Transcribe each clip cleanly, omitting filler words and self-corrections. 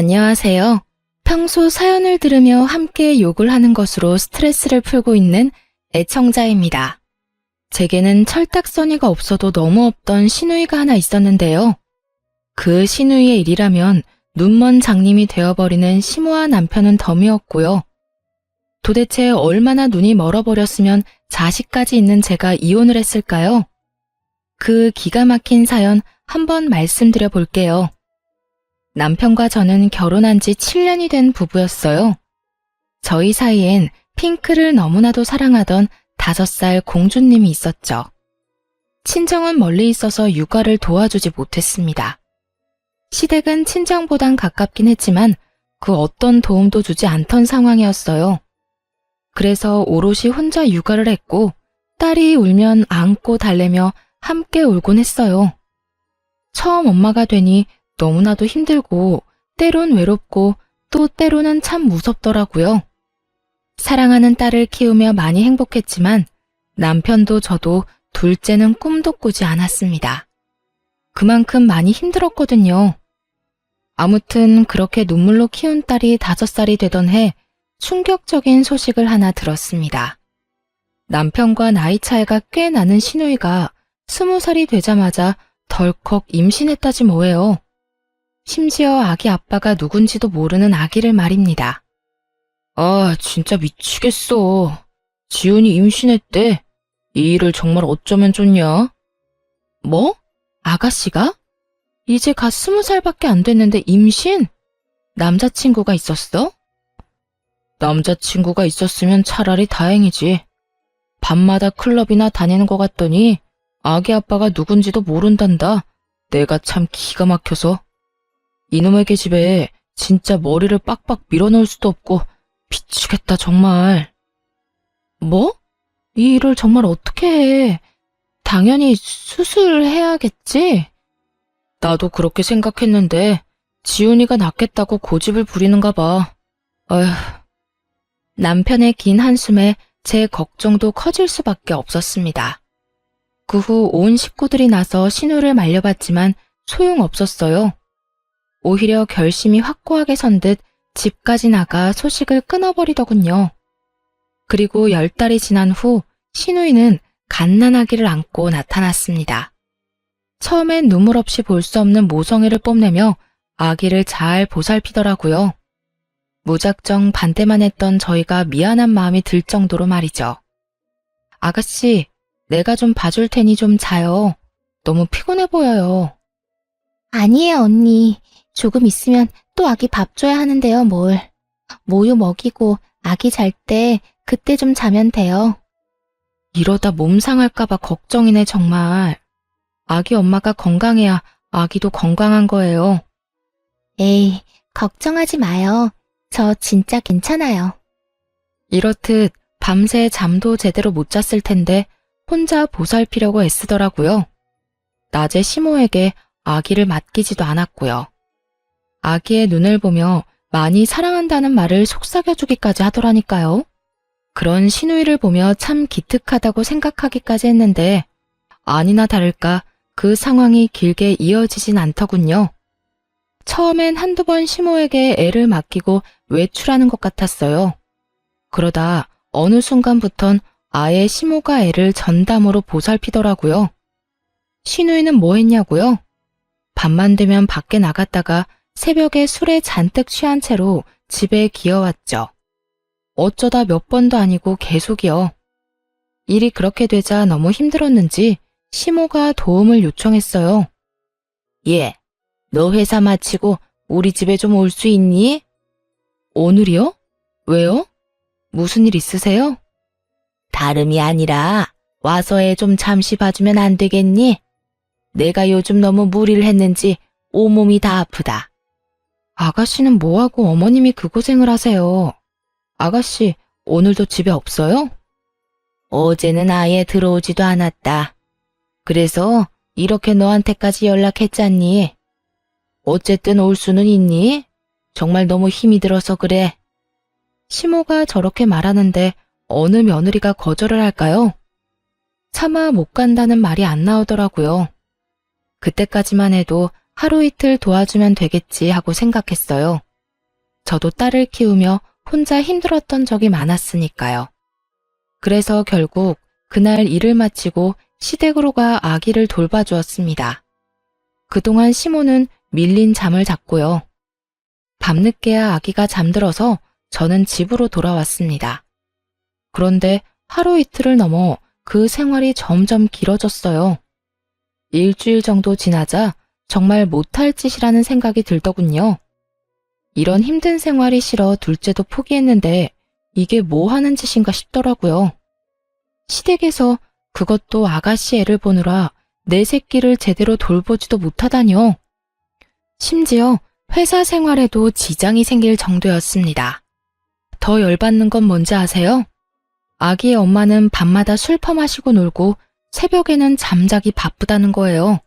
안녕하세요. 평소 사연을 들으며 함께 욕을 하는 것으로 스트레스를 풀고 있는 애청자입니다. 제게는 철딱서니가 없어도 너무 없던 시누이가 하나 있었는데요. 그 시누이의 일이라면 눈먼 장님이 되어버리는 심오한 남편은 덤이었고요. 도대체 얼마나 눈이 멀어버렸으면 자식까지 있는 제가 이혼을 했을까요? 그 기가 막힌 사연 한번 말씀드려 볼게요. 남편과 저는 결혼한 지 7년이 된 부부였어요. 저희 사이엔 핑크를 너무나도 사랑하던 5살 공주님이 있었죠. 친정은 멀리 있어서 육아를 도와주지 못했습니다. 시댁은 친정보단 가깝긴 했지만 그 어떤 도움도 주지 않던 상황이었어요. 그래서 오롯이 혼자 육아를 했고 딸이 울면 안고 달래며 함께 울곤 했어요. 처음 엄마가 되니 너무나도 힘들고 때론 외롭고 또 때로는 참 무섭더라고요. 사랑하는 딸을 키우며 많이 행복했지만 남편도 저도 둘째는 꿈도 꾸지 않았습니다. 그만큼 많이 힘들었거든요. 아무튼 그렇게 눈물로 키운 딸이 5살이 되던 해 충격적인 소식을 하나 들었습니다. 남편과 나이 차이가 꽤 나는 시누이가 20살이 되자마자 덜컥 임신했다지 뭐예요. 심지어 아기 아빠가 누군지도 모르는 아기를 말입니다. 아, 진짜 미치겠어. 지훈이 임신했대. 이 일을 정말 어쩌면 좋냐? 뭐? 아가씨가? 이제 갓 20살밖에 안 됐는데 임신? 남자친구가 있었어? 남자친구가 있었으면 차라리 다행이지. 밤마다 클럽이나 다니는 것 같더니 아기 아빠가 누군지도 모른단다. 내가 참 기가 막혀서. 이놈에게 집에 진짜 머리를 빡빡 밀어넣을 수도 없고 미치겠다 정말. 뭐? 이 일을 정말 어떻게 해? 당연히 수술해야겠지? 나도 그렇게 생각했는데 지훈이가 낫겠다고 고집을 부리는가 봐. 어휴. 남편의 긴 한숨에 제 걱정도 커질 수밖에 없었습니다. 그 후 온 식구들이 나서 신우를 말려봤지만 소용없었어요. 오히려 결심이 확고하게 선 듯 집까지 나가 소식을 끊어버리더군요. 그리고 10달이 지난 후 시누이는 갓난아기를 안고 나타났습니다. 처음엔 눈물 없이 볼 수 없는 모성애를 뽐내며 아기를 잘 보살피더라고요. 무작정 반대만 했던 저희가 미안한 마음이 들 정도로 말이죠. 아가씨, 내가 좀 봐줄 테니 좀 자요. 너무 피곤해 보여요. 아니에요, 언니. 조금 있으면 또 아기 밥 줘야 하는데요, 뭘. 모유 먹이고 아기 잘 때 그때 좀 자면 돼요. 이러다 몸 상할까봐 걱정이네 정말. 아기 엄마가 건강해야 아기도 건강한 거예요. 에이, 걱정하지 마요. 저 진짜 괜찮아요. 이렇듯 밤새 잠도 제대로 못 잤을 텐데 혼자 보살피려고 애쓰더라고요. 낮에 시모에게 아기를 맡기지도 않았고요. 아기의 눈을 보며 많이 사랑한다는 말을 속삭여주기까지 하더라니까요. 그런 시누이를 보며 참 기특하다고 생각하기까지 했는데 아니나 다를까 그 상황이 길게 이어지진 않더군요. 처음엔 한두 번 시모에게 애를 맡기고 외출하는 것 같았어요. 그러다 어느 순간부턴 아예 시모가 애를 전담으로 보살피더라고요. 시누이는 뭐 했냐고요? 밤만 되면 밖에 나갔다가 새벽에 술에 잔뜩 취한 채로 집에 기어왔죠. 어쩌다 몇 번도 아니고 계속이요. 일이 그렇게 되자 너무 힘들었는지 시모가 도움을 요청했어요. 예, 너 회사 마치고 우리 집에 좀 올 수 있니? 오늘이요? 왜요? 무슨 일 있으세요? 다름이 아니라 와서 애 좀 잠시 봐주면 안 되겠니? 내가 요즘 너무 무리를 했는지 온몸이 다 아프다. 아가씨는 뭐하고 어머님이 그 고생을 하세요? 아가씨, 오늘도 집에 없어요? 어제는 아예 들어오지도 않았다. 그래서 이렇게 너한테까지 연락했잖니. 어쨌든 올 수는 있니? 정말 너무 힘이 들어서 그래. 시모가 저렇게 말하는데 어느 며느리가 거절을 할까요? 차마 못 간다는 말이 안 나오더라고요. 그때까지만 해도 하루 이틀 도와주면 되겠지 하고 생각했어요. 저도 딸을 키우며 혼자 힘들었던 적이 많았으니까요. 그래서 결국 그날 일을 마치고 시댁으로 가 아기를 돌봐주었습니다. 그동안 시모는 밀린 잠을 잤고요. 밤늦게야 아기가 잠들어서 저는 집으로 돌아왔습니다. 그런데 하루 이틀을 넘어 그 생활이 점점 길어졌어요. 일주일 정도 지나자 정말 못할 짓이라는 생각이 들더군요. 이런 힘든 생활이 싫어 둘째도 포기했는데 이게 뭐 하는 짓인가 싶더라고요. 시댁에서 그것도 아가씨 애를 보느라 내 새끼를 제대로 돌보지도 못하다니요. 심지어 회사 생활에도 지장이 생길 정도였습니다. 더 열받는 건 뭔지 아세요? 아기의 엄마는 밤마다 술 퍼마시고 놀고 새벽에는 잠자기 바쁘다는 거예요.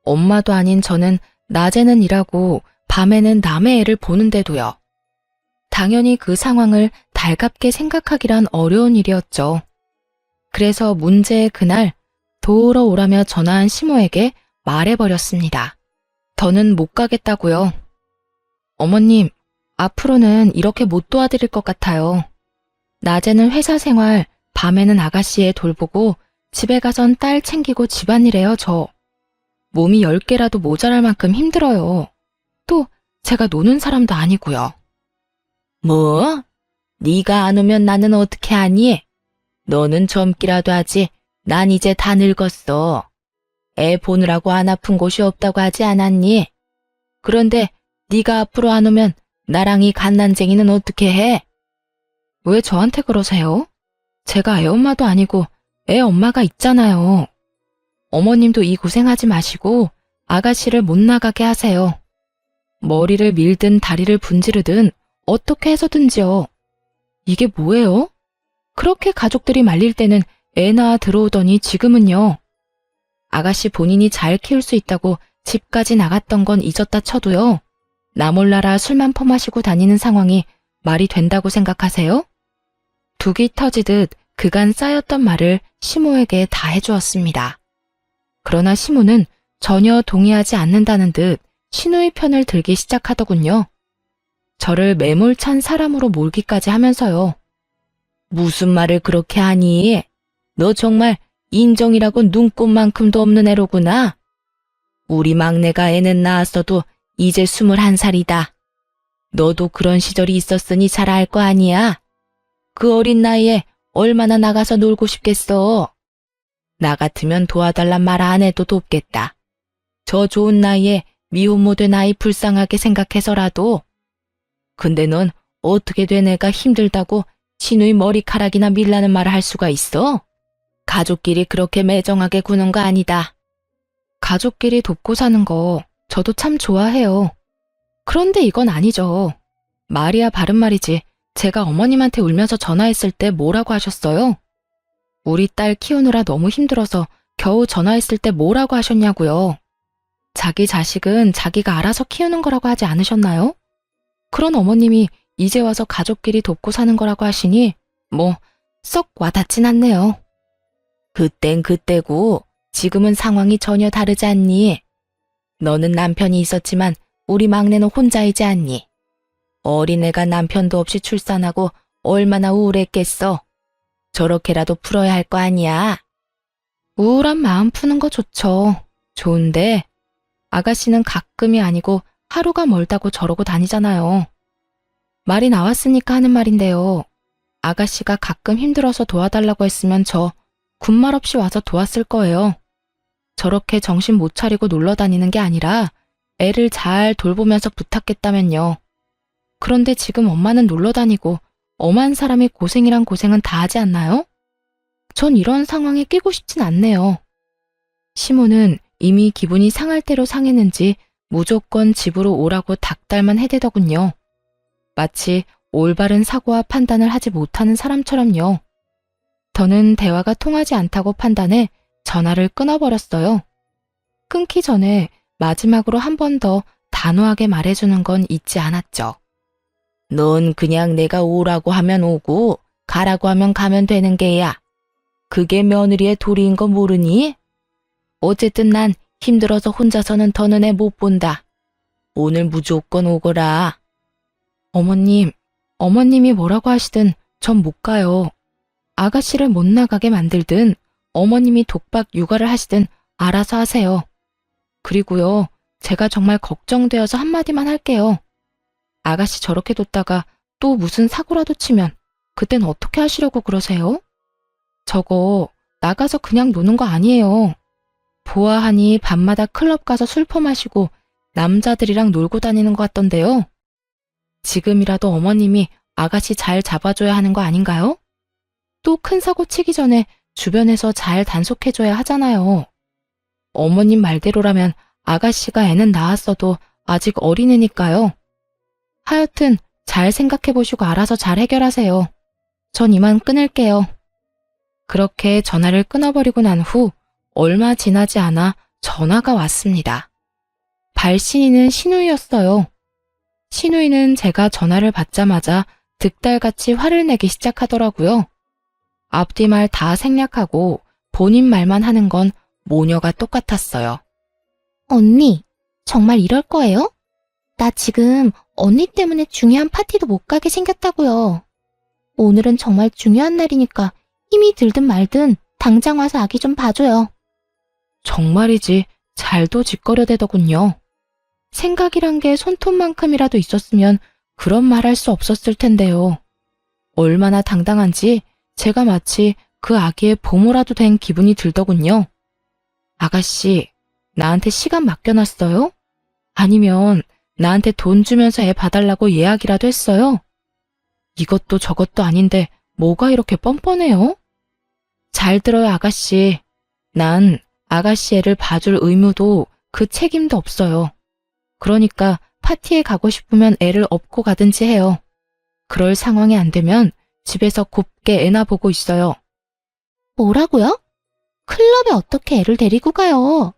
엄마도 아닌 저는 낮에는 일하고 밤에는 남의 애를 보는데도요. 당연히 그 상황을 달갑게 생각하기란 어려운 일이었죠. 그래서 문제의 그날 도우러 오라며 전화한 시모에게 말해버렸습니다. 더는 못 가겠다고요. 어머님, 앞으로는 이렇게 못 도와드릴 것 같아요. 낮에는 회사 생활, 밤에는 아가씨 애 돌보고 집에 가선 딸 챙기고 집안일해요, 저. 몸이 10개라도 모자랄 만큼 힘들어요. 또 제가 노는 사람도 아니고요. 뭐? 네가 안 오면 나는 어떻게 하니? 너는 젊기라도 하지. 난 이제 다 늙었어. 애 보느라고 안 아픈 곳이 없다고 하지 않았니? 그런데 네가 앞으로 안 오면 나랑 이 갓난쟁이는 어떻게 해? 왜 저한테 그러세요? 제가 애 엄마도 아니고 애 엄마가 있잖아요. 어머님도 이 고생하지 마시고 아가씨를 못 나가게 하세요. 머리를 밀든 다리를 분지르든 어떻게 해서든지요. 이게 뭐예요? 그렇게 가족들이 말릴 때는 애 낳아 들어오더니 지금은요. 아가씨 본인이 잘 키울 수 있다고 집까지 나갔던 건 잊었다 쳐도요. 나 몰라라 술만 퍼마시고 다니는 상황이 말이 된다고 생각하세요? 둑이 터지듯 그간 쌓였던 말을 시모에게 다 해주었습니다. 그러나 시모는 전혀 동의하지 않는다는 듯 시누이 편을 들기 시작하더군요. 저를 매몰찬 사람으로 몰기까지 하면서요. 무슨 말을 그렇게 하니? 너 정말 인정이라고 눈꼽만큼도 없는 애로구나. 우리 막내가 애는 낳았어도 이제 21살이다. 너도 그런 시절이 있었으니 잘 알 거 아니야. 그 어린 나이에 얼마나 나가서 놀고 싶겠어. 나 같으면 도와달란 말 안 해도 돕겠다. 저 좋은 나이에 미혼모 된 아이 불쌍하게 생각해서라도. 근데 넌 어떻게 된 애가 힘들다고 시누이 머리카락이나 밀라는 말을 할 수가 있어? 가족끼리 그렇게 매정하게 구는 거 아니다. 가족끼리 돕고 사는 거 저도 참 좋아해요. 그런데 이건 아니죠. 말이야 바른 말이지. 제가 어머님한테 울면서 전화했을 때 뭐라고 하셨어요? 우리 딸 키우느라 너무 힘들어서 겨우 전화했을 때 뭐라고 하셨냐고요. 자기 자식은 자기가 알아서 키우는 거라고 하지 않으셨나요? 그런 어머님이 이제 와서 가족끼리 돕고 사는 거라고 하시니 뭐 썩 와닿진 않네요. 그땐 그때고 지금은 상황이 전혀 다르지 않니? 너는 남편이 있었지만 우리 막내는 혼자이지 않니? 어린애가 남편도 없이 출산하고 얼마나 우울했겠어. 저렇게라도 풀어야 할 거 아니야. 우울한 마음 푸는 거 좋죠. 좋은데 아가씨는 가끔이 아니고 하루가 멀다고 저러고 다니잖아요. 말이 나왔으니까 하는 말인데요. 아가씨가 가끔 힘들어서 도와달라고 했으면 저 군말 없이 와서 도왔을 거예요. 저렇게 정신 못 차리고 놀러 다니는 게 아니라 애를 잘 돌보면서 부탁했다면요. 그런데 지금 엄마는 놀러 다니고 엄한 사람이 고생이란 고생은 다 하지 않나요? 전 이런 상황에 끼고 싶진 않네요. 시모는 이미 기분이 상할 대로 상했는지 무조건 집으로 오라고 닥달만 해대더군요. 마치 올바른 사고와 판단을 하지 못하는 사람처럼요. 저는 대화가 통하지 않다고 판단해 전화를 끊어버렸어요. 끊기 전에 마지막으로 한 번 더 단호하게 말해주는 건 잊지 않았죠. 넌 그냥 내가 오라고 하면 오고 가라고 하면 가면 되는 게야. 그게 며느리의 도리인 거 모르니? 어쨌든 난 힘들어서 혼자서는 더는 애 못 본다. 오늘 무조건 오거라. 어머님, 어머님이 뭐라고 하시든 전 못 가요. 아가씨를 못 나가게 만들든 어머님이 독박 육아를 하시든 알아서 하세요. 그리고요, 제가 정말 걱정되어서 한마디만 할게요. 아가씨 저렇게 뒀다가 또 무슨 사고라도 치면 그땐 어떻게 하시려고 그러세요? 저거 나가서 그냥 노는 거 아니에요. 보아하니 밤마다 클럽 가서 술 퍼마시고 남자들이랑 놀고 다니는 것 같던데요. 지금이라도 어머님이 아가씨 잘 잡아줘야 하는 거 아닌가요? 또 큰 사고 치기 전에 주변에서 잘 단속해줘야 하잖아요. 어머님 말대로라면 아가씨가 애는 낳았어도 아직 어린애니까요. 하여튼 잘 생각해보시고 알아서 잘 해결하세요. 전 이만 끊을게요. 그렇게 전화를 끊어버리고 난 후 얼마 지나지 않아 전화가 왔습니다. 발신인은 신우이였어요. 신우이는 제가 전화를 받자마자 득달같이 화를 내기 시작하더라고요. 앞뒤 말 다 생략하고 본인 말만 하는 건 모녀가 똑같았어요. 언니, 정말 이럴 거예요? 나 지금 언니 때문에 중요한 파티도 못 가게 생겼다고요. 오늘은 정말 중요한 날이니까 힘이 들든 말든 당장 와서 아기 좀 봐줘요. 정말이지 잘도 짓거려대더군요. 생각이란 게 손톱만큼이라도 있었으면 그런 말 할 수 없었을 텐데요. 얼마나 당당한지 제가 마치 그 아기의 보모라도 된 기분이 들더군요. 아가씨, 나한테 시간 맡겨놨어요? 아니면 나한테 돈 주면서 애 봐달라고 예약이라도 했어요? 이것도 저것도 아닌데 뭐가 이렇게 뻔뻔해요? 잘 들어요, 아가씨. 난 아가씨 애를 봐줄 의무도 그 책임도 없어요. 그러니까 파티에 가고 싶으면 애를 업고 가든지 해요. 그럴 상황이 안 되면 집에서 곱게 애나 보고 있어요. 뭐라고요? 클럽에 어떻게 애를 데리고 가요?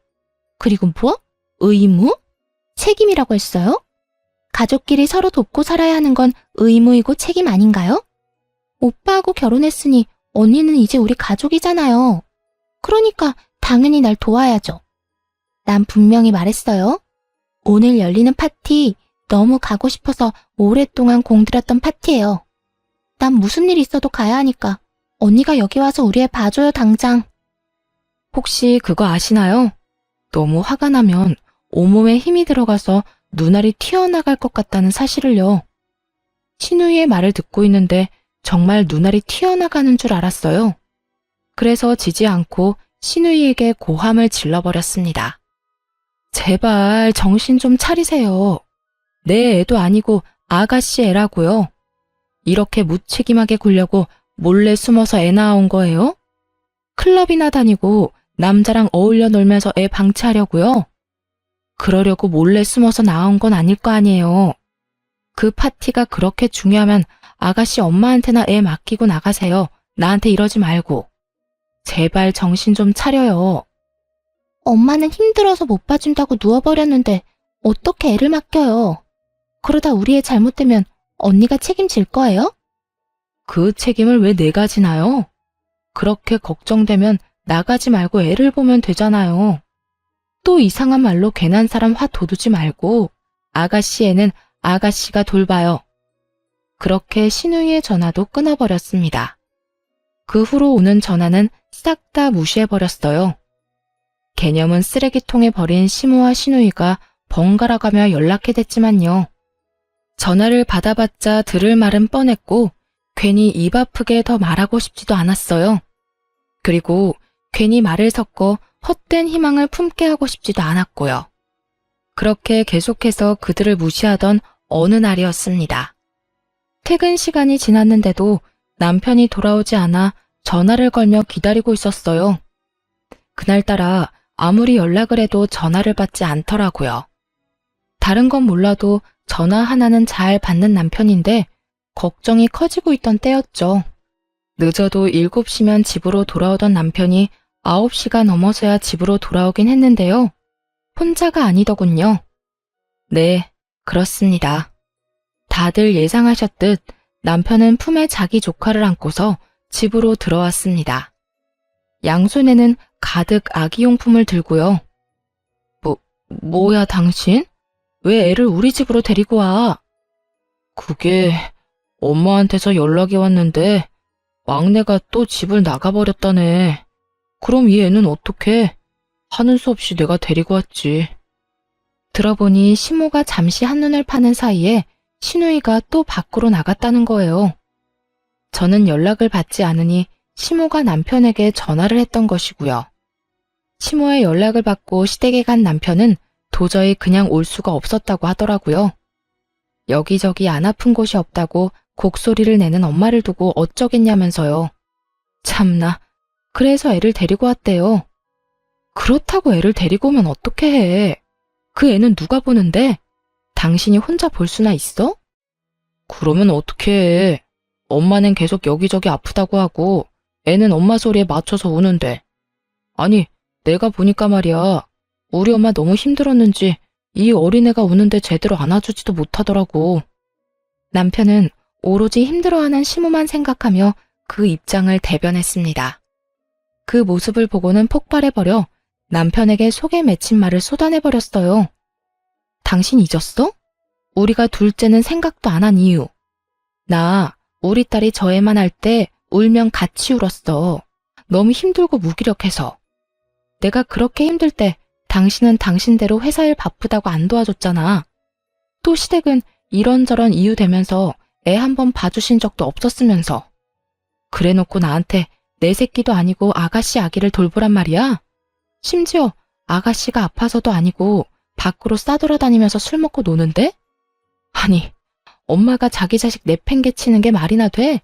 그리고 뭐? 의무? 책임이라고 했어요? 가족끼리 서로 돕고 살아야 하는 건 의무이고 책임 아닌가요? 오빠하고 결혼했으니 언니는 이제 우리 가족이잖아요. 그러니까 당연히 날 도와야죠. 난 분명히 말했어요. 오늘 열리는 파티 너무 가고 싶어서 오랫동안 공들였던 파티예요. 난 무슨 일 있어도 가야 하니까 언니가 여기 와서 우리 애 봐줘요, 당장. 혹시 그거 아시나요? 너무 화가 나면 온몸에 힘이 들어가서 눈알이 튀어나갈 것 같다는 사실을요. 신우이의 말을 듣고 있는데 정말 눈알이 튀어나가는 줄 알았어요. 그래서 지지 않고 신우이에게 고함을 질러버렸습니다. 제발 정신 좀 차리세요. 내 애도 아니고 아가씨 애라고요. 이렇게 무책임하게 굴려고 몰래 숨어서 애 낳아온 거예요? 클럽이나 다니고 남자랑 어울려 놀면서 애 방치하려고요? 그러려고 몰래 숨어서 낳아온 건 아닐 거 아니에요. 그 파티가 그렇게 중요하면 아가씨 엄마한테나 애 맡기고 나가세요. 나한테 이러지 말고. 제발 정신 좀 차려요. 엄마는 힘들어서 못 봐준다고 누워버렸는데 어떻게 애를 맡겨요? 그러다 우리 애 잘못되면 언니가 책임질 거예요? 그 책임을 왜 내가 지나요? 그렇게 걱정되면 나가지 말고 애를 보면 되잖아요. 또 이상한 말로 괜한 사람 화 돋우지 말고 아가씨 애는 아가씨가 돌봐요. 그렇게 신우이의 전화도 끊어버렸습니다. 그 후로 오는 전화는 싹 다 무시해버렸어요. 개념은 쓰레기통에 버린 시모와 신우이가 번갈아가며 연락해댔지만요. 전화를 받아봤자 들을 말은 뻔했고 괜히 입 아프게 더 말하고 싶지도 않았어요. 그리고 괜히 말을 섞어 헛된 희망을 품게 하고 싶지도 않았고요. 그렇게 계속해서 그들을 무시하던 어느 날이었습니다. 퇴근 시간이 지났는데도 남편이 돌아오지 않아 전화를 걸며 기다리고 있었어요. 그날따라 아무리 연락을 해도 전화를 받지 않더라고요. 다른 건 몰라도 전화 하나는 잘 받는 남편인데 걱정이 커지고 있던 때였죠. 늦어도 7시면 집으로 돌아오던 남편이 9시가 넘어서야 집으로 돌아오긴 했는데요. 혼자가 아니더군요. 네, 그렇습니다. 다들 예상하셨듯 남편은 품에 자기 조카를 안고서 집으로 들어왔습니다. 양손에는 가득 아기용품을 들고요. 뭐야 당신? 왜 애를 우리 집으로 데리고 와? 그게 엄마한테서 연락이 왔는데 막내가 또 집을 나가버렸다네. 그럼 이 애는 어떡해? 하는 수 없이 내가 데리고 왔지. 들어보니 시모가 잠시 한눈을 파는 사이에 신우이가 또 밖으로 나갔다는 거예요. 저는 연락을 받지 않으니 시모가 남편에게 전화를 했던 것이고요. 시모의 연락을 받고 시댁에 간 남편은 도저히 그냥 올 수가 없었다고 하더라고요. 여기저기 안 아픈 곳이 없다고 곡소리를 내는 엄마를 두고 어쩌겠냐면서요. 참나, 그래서 애를 데리고 왔대요. 그렇다고 애를 데리고 오면 어떻게 해? 그 애는 누가 보는데? 당신이 혼자 볼 수나 있어? 그러면 어떻게 해? 엄마는 계속 여기저기 아프다고 하고 애는 엄마 소리에 맞춰서 우는데. 아니, 내가 보니까 말이야. 우리 엄마 너무 힘들었는지 이 어린애가 우는데 제대로 안아주지도 못하더라고. 남편은 오로지 힘들어하는 시모만 생각하며 그 입장을 대변했습니다. 그 모습을 보고는 폭발해버려 남편에게 속에 맺힌 말을 쏟아내버렸어요. 당신 잊었어? 우리가 둘째는 생각도 안 한 이유. 나 우리 딸이 저 애만 할 때 울면 같이 울었어. 너무 힘들고 무기력해서. 내가 그렇게 힘들 때 당신은 당신대로 회사 일 바쁘다고 안 도와줬잖아. 또 시댁은 이런저런 이유 대면서 애 한 번 봐주신 적도 없었으면서. 그래놓고 나한테 내 새끼도 아니고 아가씨 아기를 돌보란 말이야? 심지어 아가씨가 아파서도 아니고 밖으로 싸돌아다니면서 술 먹고 노는데? 아니, 엄마가 자기 자식 내팽개치는 게 말이나 돼?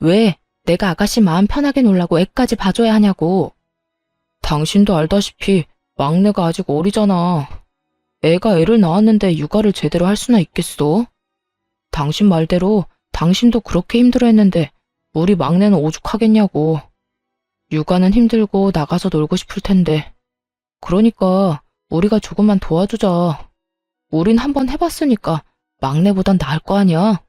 왜 내가 아가씨 마음 편하게 놀라고 애까지 봐줘야 하냐고. 당신도 알다시피 막내가 아직 어리잖아. 애가 애를 낳았는데 육아를 제대로 할 수나 있겠어? 당신 말대로 당신도 그렇게 힘들어했는데 우리 막내는 오죽하겠냐고. 육아는 힘들고 나가서 놀고 싶을 텐데. 그러니까 우리가 조금만 도와주자. 우린 한번 해봤으니까 막내보단 나을 거 아니야.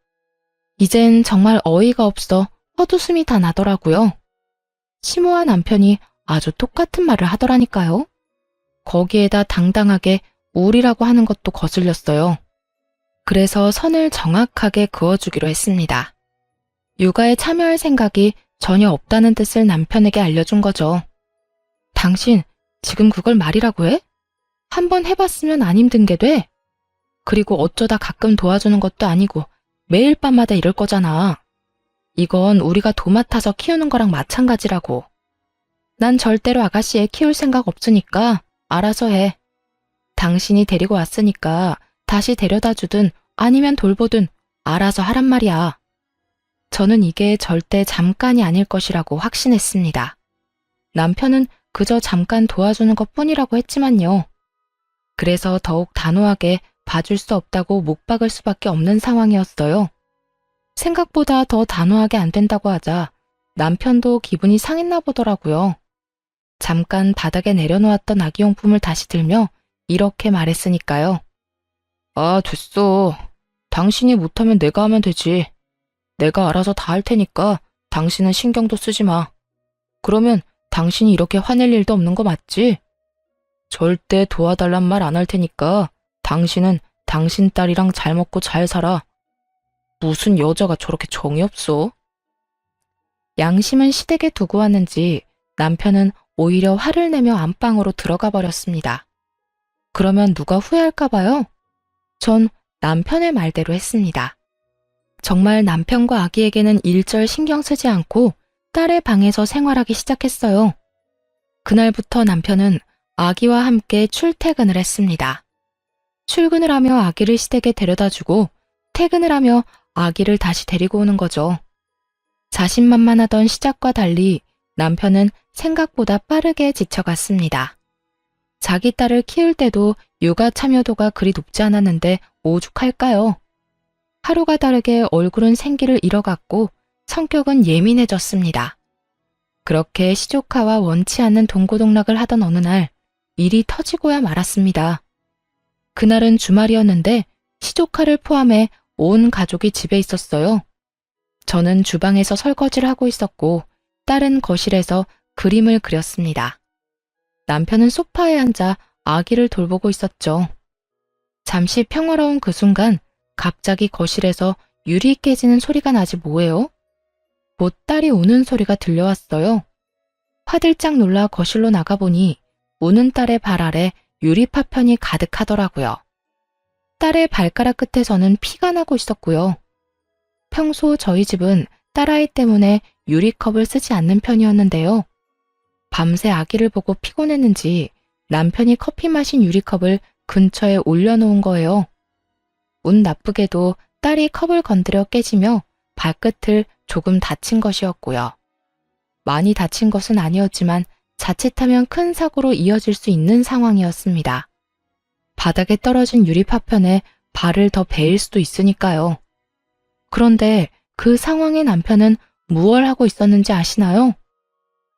이젠 정말 어이가 없어 헛웃음이 다 나더라고요. 시모와 남편이 아주 똑같은 말을 하더라니까요. 거기에다 당당하게 우리라고 하는 것도 거슬렸어요. 그래서 선을 정확하게 그어주기로 했습니다. 육아에 참여할 생각이 전혀 없다는 뜻을 남편에게 알려준 거죠. 당신 지금 그걸 말이라고 해? 한번 해봤으면 안 힘든 게 돼? 그리고 어쩌다 가끔 도와주는 것도 아니고 매일 밤마다 이럴 거잖아. 이건 우리가 도맡아서 키우는 거랑 마찬가지라고. 난 절대로 아가씨 애 키울 생각 없으니까 알아서 해. 당신이 데리고 왔으니까 다시 데려다 주든 아니면 돌보든 알아서 하란 말이야. 저는 이게 절대 잠깐이 아닐 것이라고 확신했습니다. 남편은 그저 잠깐 도와주는 것뿐이라고 했지만요. 그래서 더욱 단호하게 봐줄 수 없다고 못 박을 수밖에 없는 상황이었어요. 생각보다 더 단호하게 안 된다고 하자 남편도 기분이 상했나 보더라고요. 잠깐 바닥에 내려놓았던 아기용품을 다시 들며 이렇게 말했으니까요. 아, 됐어. 당신이 못하면 내가 하면 되지. 내가 알아서 다 할 테니까 당신은 신경도 쓰지 마. 그러면 당신이 이렇게 화낼 일도 없는 거 맞지? 절대 도와달란 말 안 할 테니까 당신은 당신 딸이랑 잘 먹고 잘 살아. 무슨 여자가 저렇게 정이 없어? 양심은 시댁에 두고 왔는지 남편은 오히려 화를 내며 안방으로 들어가 버렸습니다. 그러면 누가 후회할까 봐요? 전 남편의 말대로 했습니다. 정말 남편과 아기에게는 일절 신경 쓰지 않고 딸의 방에서 생활하기 시작했어요. 그날부터 남편은 아기와 함께 출퇴근을 했습니다. 출근을 하며 아기를 시댁에 데려다주고 퇴근을 하며 아기를 다시 데리고 오는 거죠. 자신만만하던 시작과 달리 남편은 생각보다 빠르게 지쳐갔습니다. 자기 딸을 키울 때도 육아 참여도가 그리 높지 않았는데 오죽할까요? 하루가 다르게 얼굴은 생기를 잃어갔고 성격은 예민해졌습니다. 그렇게 시조카와 원치 않는 동고동락을 하던 어느 날 일이 터지고야 말았습니다. 그날은 주말이었는데 시조카를 포함해 온 가족이 집에 있었어요. 저는 주방에서 설거지를 하고 있었고 딸은 거실에서 그림을 그렸습니다. 남편은 소파에 앉아 아기를 돌보고 있었죠. 잠시 평화로운 그 순간 갑자기 거실에서 유리 깨지는 소리가 나지 뭐예요? 곧 딸이 우는 소리가 들려왔어요. 화들짝 놀라 거실로 나가보니 우는 딸의 발 아래 유리 파편이 가득하더라고요. 딸의 발가락 끝에서는 피가 나고 있었고요. 평소 저희 집은 딸아이 때문에 유리컵을 쓰지 않는 편이었는데요. 밤새 아기를 보고 피곤했는지 남편이 커피 마신 유리컵을 근처에 올려놓은 거예요. 운 나쁘게도 딸이 컵을 건드려 깨지며 발끝을 조금 다친 것이었고요. 많이 다친 것은 아니었지만 자칫하면 큰 사고로 이어질 수 있는 상황이었습니다. 바닥에 떨어진 유리 파편에 발을 더 베일 수도 있으니까요. 그런데 그 상황에 남편은 무얼 하고 있었는지 아시나요?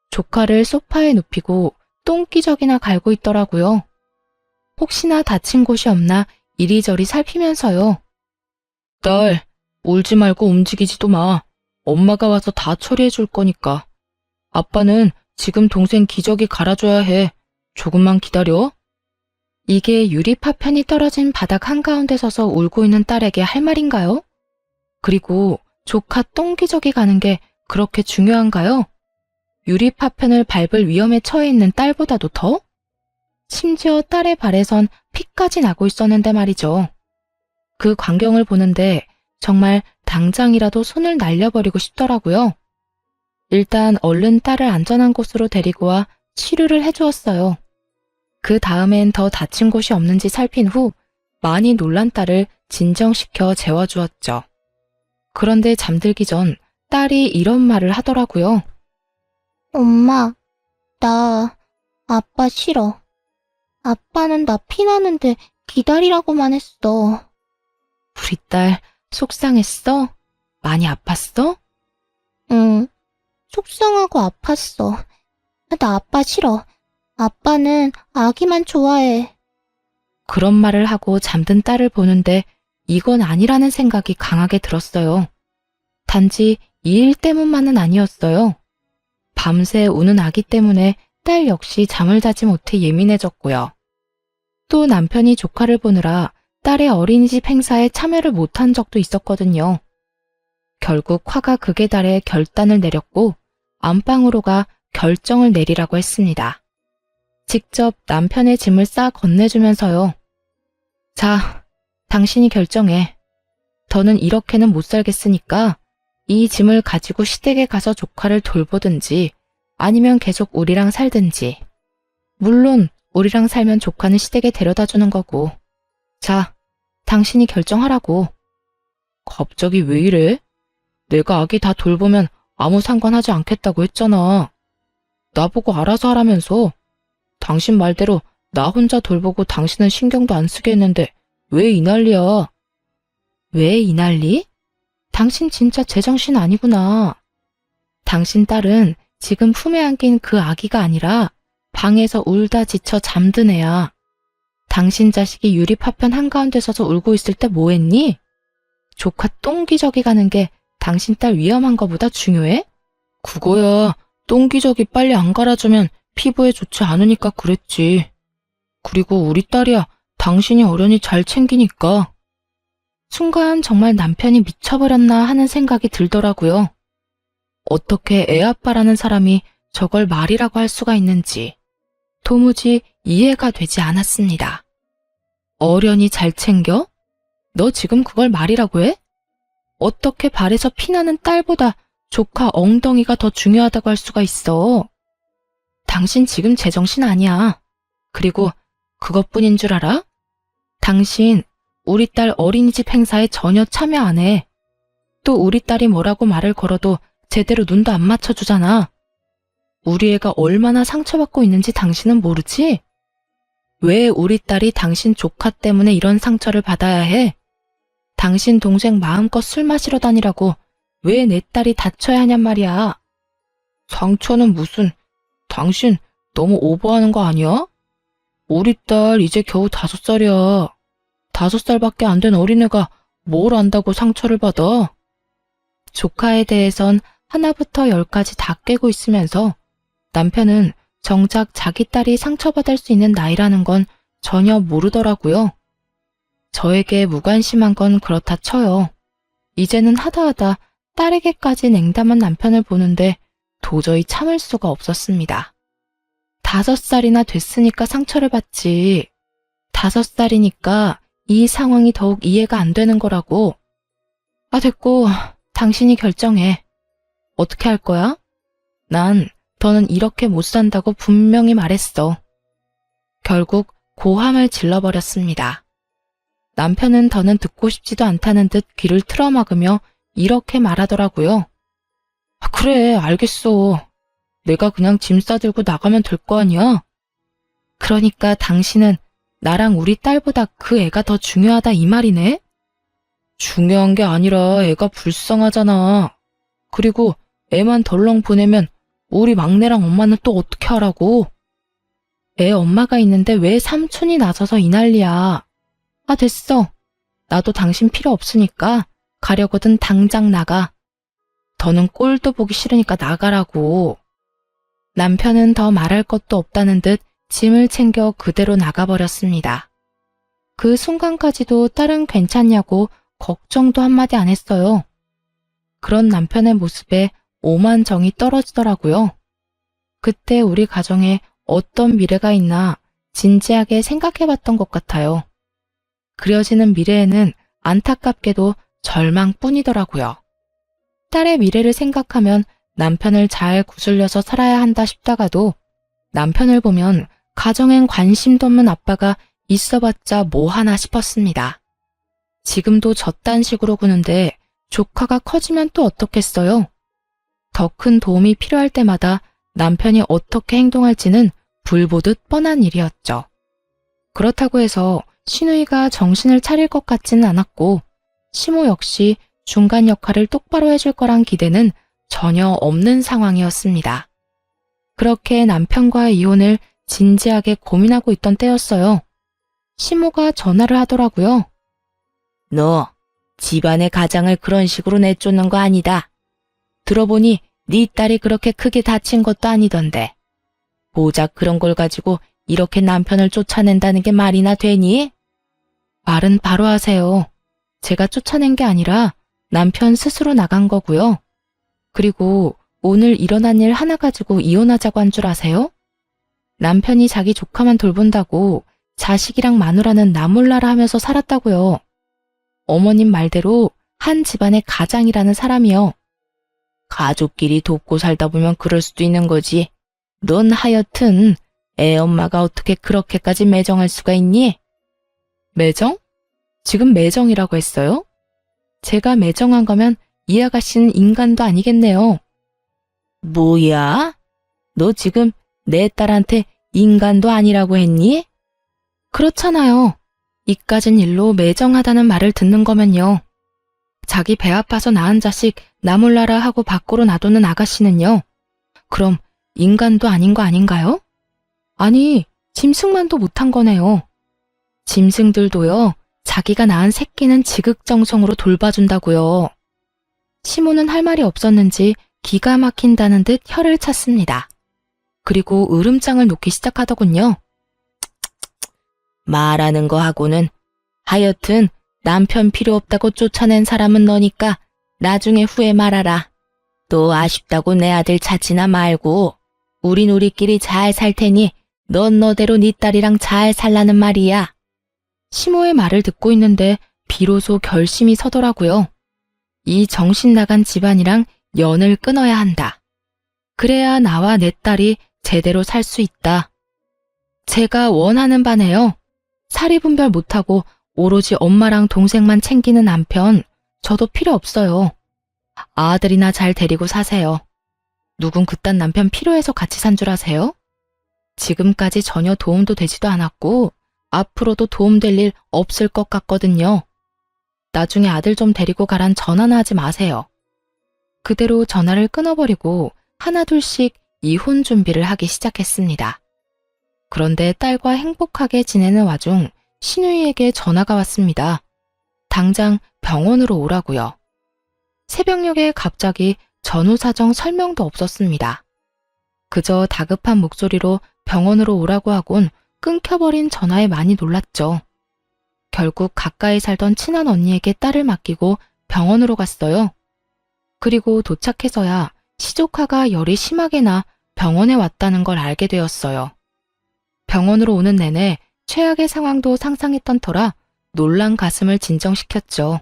조카를 소파에 눕히고 똥기저귀나 갈고 있더라고요. 혹시나 다친 곳이 없나 이리저리 살피면서요. 딸, 울지 말고 움직이지도 마. 엄마가 와서 다 처리해 줄 거니까. 아빠는 지금 동생 기저귀 갈아줘야 해. 조금만 기다려. 이게 유리 파편이 떨어진 바닥 한가운데 서서 울고 있는 딸에게 할 말인가요? 그리고 조카 똥기저귀 가는 게 그렇게 중요한가요? 유리 파편을 밟을 위험에 처해 있는 딸보다도 더? 심지어 딸의 발에선 피까지 나고 있었는데 말이죠. 그 광경을 보는데 정말 당장이라도 손을 날려버리고 싶더라고요. 일단 얼른 딸을 안전한 곳으로 데리고 와 치료를 해주었어요. 그 다음엔 더 다친 곳이 없는지 살핀 후 많이 놀란 딸을 진정시켜 재워주었죠. 그런데 잠들기 전 딸이 이런 말을 하더라고요. 엄마, 나 아빠 싫어. 아빠는 나 피나는데 기다리라고만 했어. 우리 딸 속상했어? 많이 아팠어? 응, 속상하고 아팠어. 나 아빠 싫어. 아빠는 아기만 좋아해. 그런 말을 하고 잠든 딸을 보는데 이건 아니라는 생각이 강하게 들었어요. 단지 이 일 때문만은 아니었어요. 밤새 우는 아기 때문에 딸 역시 잠을 자지 못해 예민해졌고요. 또 남편이 조카를 보느라 딸의 어린이집 행사에 참여를 못한 적도 있었거든요. 결국 화가 극에 달해 결단을 내렸고 안방으로 가 결정을 내리라고 했습니다. 직접 남편의 짐을 싸 건네주면서요. 자, 당신이 결정해. 더는 이렇게는 못 살겠으니까 이 짐을 가지고 시댁에 가서 조카를 돌보든지 아니면 계속 우리랑 살든지. 물론 우리랑 살면 조카는 시댁에 데려다 주는 거고. 자, 당신이 결정하라고. 갑자기 왜 이래? 내가 아기 다 돌보면 아무 상관하지 않겠다고 했잖아. 나보고 알아서 하라면서. 당신 말대로 나 혼자 돌보고 당신은 신경도 안 쓰게 했는데 왜 이 난리야? 왜 이 난리? 당신 진짜 제정신 아니구나. 당신 딸은 지금 품에 안긴 그 아기가 아니라 방에서 울다 지쳐 잠든 애야. 당신 자식이 유리 파편 한가운데 서서 울고 있을 때 뭐 했니? 조카 똥기저귀 가는 게 당신 딸 위험한 거보다 중요해? 그거야. 똥기저귀 빨리 안 갈아주면 피부에 좋지 않으니까 그랬지. 그리고 우리 딸이야. 당신이 어련히 잘 챙기니까. 순간 정말 남편이 미쳐버렸나 하는 생각이 들더라고요. 어떻게 애아빠라는 사람이 저걸 말이라고 할 수가 있는지 도무지 이해가 되지 않았습니다. 어련히 잘 챙겨? 너 지금 그걸 말이라고 해? 어떻게 발에서 피나는 딸보다 조카 엉덩이가 더 중요하다고 할 수가 있어? 당신 지금 제정신 아니야. 그리고 그것뿐인 줄 알아? 당신 우리 딸 어린이집 행사에 전혀 참여 안 해. 또 우리 딸이 뭐라고 말을 걸어도 제대로 눈도 안 맞춰주잖아. 우리 애가 얼마나 상처받고 있는지 당신은 모르지? 왜 우리 딸이 당신 조카 때문에 이런 상처를 받아야 해? 당신 동생 마음껏 술 마시러 다니라고 왜 내 딸이 다쳐야 하냔 말이야. 상처는 무슨, 당신 너무 오버하는 거 아니야? 우리 딸 이제 겨우 5살이야. 5살밖에 안 된 어린애가 뭘 안다고 상처를 받아? 조카에 대해선 하나부터 10까지 다 꿰고 있으면서 남편은 정작 자기 딸이 상처받을 수 있는 나이라는 건 전혀 모르더라고요. 저에게 무관심한 건 그렇다 쳐요. 이제는 하다하다 딸에게까지 냉담한 남편을 보는데 도저히 참을 수가 없었습니다. 5살이나 됐으니까 상처를 받지. 5살이니까 이 상황이 더욱 이해가 안 되는 거라고. 아, 됐고, 당신이 결정해. 어떻게 할 거야? 난 더는 이렇게 못 산다고 분명히 말했어. 결국 고함을 질러버렸습니다. 남편은 더는 듣고 싶지도 않다는 듯 귀를 틀어막으며 이렇게 말하더라고요. 아, 그래, 알겠어. 내가 그냥 짐 싸들고 나가면 될 거 아니야? 그러니까 당신은 나랑 우리 딸보다 그 애가 더 중요하다 이 말이네? 중요한 게 아니라 애가 불쌍하잖아. 그리고 애만 덜렁 보내면 우리 막내랑 엄마는 또 어떻게 하라고? 애 엄마가 있는데 왜 삼촌이 나서서 이 난리야. 아, 됐어. 나도 당신 필요 없으니까 가려거든 당장 나가. 더는 꼴도 보기 싫으니까 나가라고. 남편은 더 말할 것도 없다는 듯 짐을 챙겨 그대로 나가버렸습니다. 그 순간까지도 딸은 괜찮냐고 걱정도 한마디 안 했어요. 그런 남편의 모습에 오만 정이 떨어지더라고요. 그때 우리 가정에 어떤 미래가 있나 진지하게 생각해봤던 것 같아요. 그려지는 미래에는 안타깝게도 절망뿐이더라고요. 딸의 미래를 생각하면 남편을 잘 구슬려서 살아야 한다 싶다가도 남편을 보면 가정엔 관심도 없는 아빠가 있어봤자 뭐 하나 싶었습니다. 지금도 저딴 식으로 구는데 조카가 커지면 또 어떻겠어요? 더 큰 도움이 필요할 때마다 남편이 어떻게 행동할지는 불보듯 뻔한 일이었죠. 그렇다고 해서 시누이가 정신을 차릴 것 같지는 않았고 시모 역시 중간 역할을 똑바로 해줄 거란 기대는 전혀 없는 상황이었습니다. 그렇게 남편과의 이혼을 진지하게 고민하고 있던 때였어요. 시모가 전화를 하더라고요. 너 집안의 가장을 그런 식으로 내쫓는 거 아니다. 들어보니 네 딸이 그렇게 크게 다친 것도 아니던데. 고작 그런 걸 가지고 이렇게 남편을 쫓아낸다는 게 말이나 되니? 말은 바로 하세요. 제가 쫓아낸 게 아니라 남편 스스로 나간 거고요. 그리고 오늘 일어난 일 하나 가지고 이혼하자고 한 줄 아세요? 남편이 자기 조카만 돌본다고 자식이랑 마누라는 나 몰라라 하면서 살았다고요. 어머님 말대로 한 집안의 가장이라는 사람이요. 가족끼리 돕고 살다 보면 그럴 수도 있는 거지. 넌 하여튼 애 엄마가 어떻게 그렇게까지 매정할 수가 있니? 매정? 지금 매정이라고 했어요? 제가 매정한 거면 이 아가씨는 인간도 아니겠네요. 뭐야? 너 지금 내 딸한테 인간도 아니라고 했니? 그렇잖아요. 이까진 일로 매정하다는 말을 듣는 거면요. 자기 배 아파서 낳은 자식 나 몰라라 하고 밖으로 놔두는 아가씨는요. 그럼 인간도 아닌 거 아닌가요? 아니, 짐승만도 못한 거네요. 짐승들도요, 자기가 낳은 새끼는 지극정성으로 돌봐준다고요. 시모는 할 말이 없었는지 기가 막힌다는 듯 혀를 찼습니다. 그리고 으름장을 놓기 시작하더군요. 말하는 거 하고는 하여튼 남편 필요 없다고 쫓아낸 사람은 너니까 나중에 후회 말아라. 또 아쉽다고 내 아들 찾지나 말고 우린 우리끼리 잘 살 테니 넌 너대로 네 딸이랑 잘 살라는 말이야. 시모의 말을 듣고 있는데 비로소 결심이 서더라고요. 이 정신 나간 집안이랑 연을 끊어야 한다. 그래야 나와 내 딸이 제대로 살 수 있다. 제가 원하는 바네요. 사리분별 못하고 오로지 엄마랑 동생만 챙기는 남편, 저도 필요 없어요. 아들이나 잘 데리고 사세요. 누군 그딴 남편 필요해서 같이 산 줄 아세요? 지금까지 전혀 도움도 되지도 않았고 앞으로도 도움될 일 없을 것 같거든요. 나중에 아들 좀 데리고 가란 전화나 하지 마세요. 그대로 전화를 끊어버리고 하나둘씩 이혼 준비를 하기 시작했습니다. 그런데 딸과 행복하게 지내는 와중 시누이에게 전화가 왔습니다. 당장 병원으로 오라고요. 새벽녘에 갑자기 전후 사정 설명도 없었습니다. 그저 다급한 목소리로 병원으로 오라고 하곤 끊겨버린 전화에 많이 놀랐죠. 결국 가까이 살던 친한 언니에게 딸을 맡기고 병원으로 갔어요. 그리고 도착해서야 시조카가 열이 심하게 나 병원에 왔다는 걸 알게 되었어요. 병원으로 오는 내내 최악의 상황도 상상했던 터라 놀란 가슴을 진정시켰죠.